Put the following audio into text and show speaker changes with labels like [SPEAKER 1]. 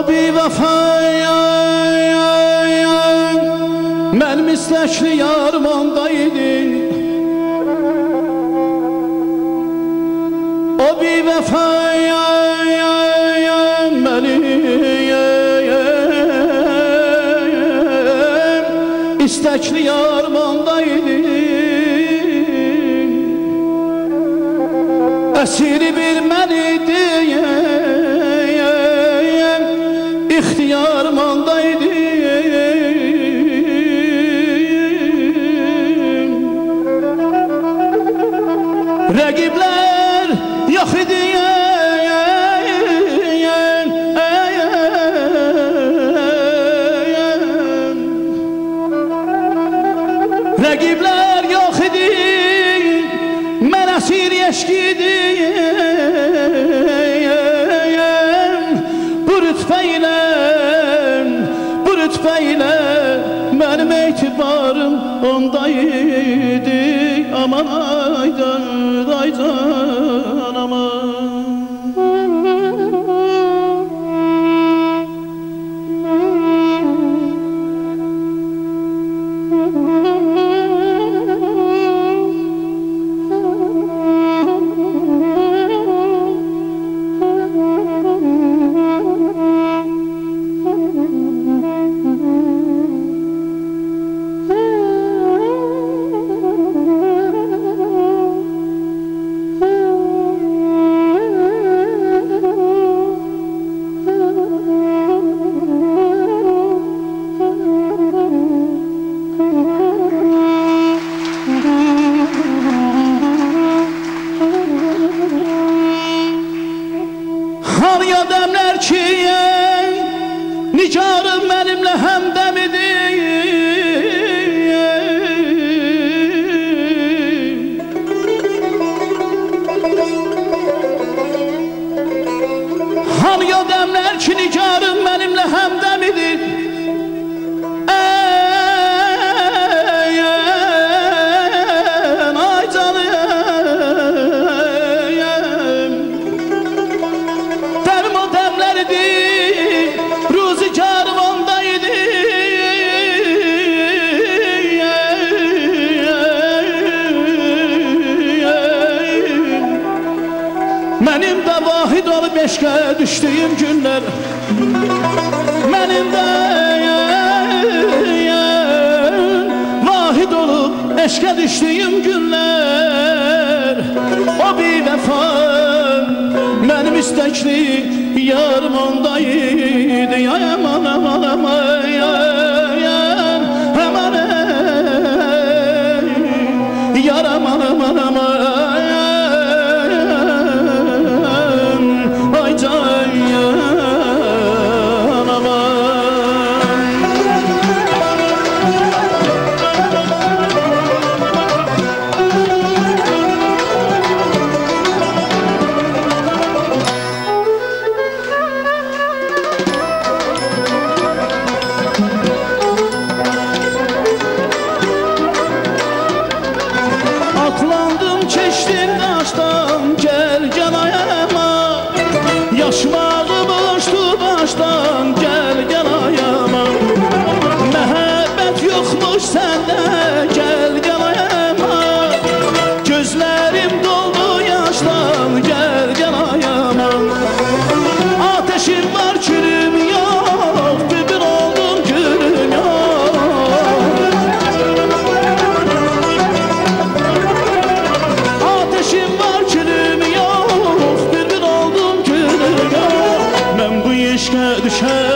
[SPEAKER 1] O bir vefaya mənim istəkli yarım ondaydı. O bir vefaya mənim istəkli yarım ondaydı. Əsiri bir mən idi, İxtiyarım ondaydı. Rəqiblər yox idi, rəqiblər yox idi, mən əsir eşkidiyim. Bu rütfeyle mənim etibarım ondaydı. Aman aydan aman. Harya demler ki nigarım benimle hemdem idi. Harya demler ki nigarım benimle hemdem idi. Mənim də vahid olub eşqə düşdüyüm günlər, mənim də vahid olub eşqə düşdüyüm günlər. O bir vəfa mənim istəkli yarım ondaydı. Aman aman aman aman yar aman aman aman. Atlandım keçdim daşdan, gel gel ayağıma. Yaşmağım uçtu baştan, gel gel ayağıma. Məhəbbət yoxmuş səndə, gel gel ayağıma. Gözlərim doldu yaşdan, gel gel ayağıma. Ateşim var külüm yok, bülbül oldum gülüm yok. Düşer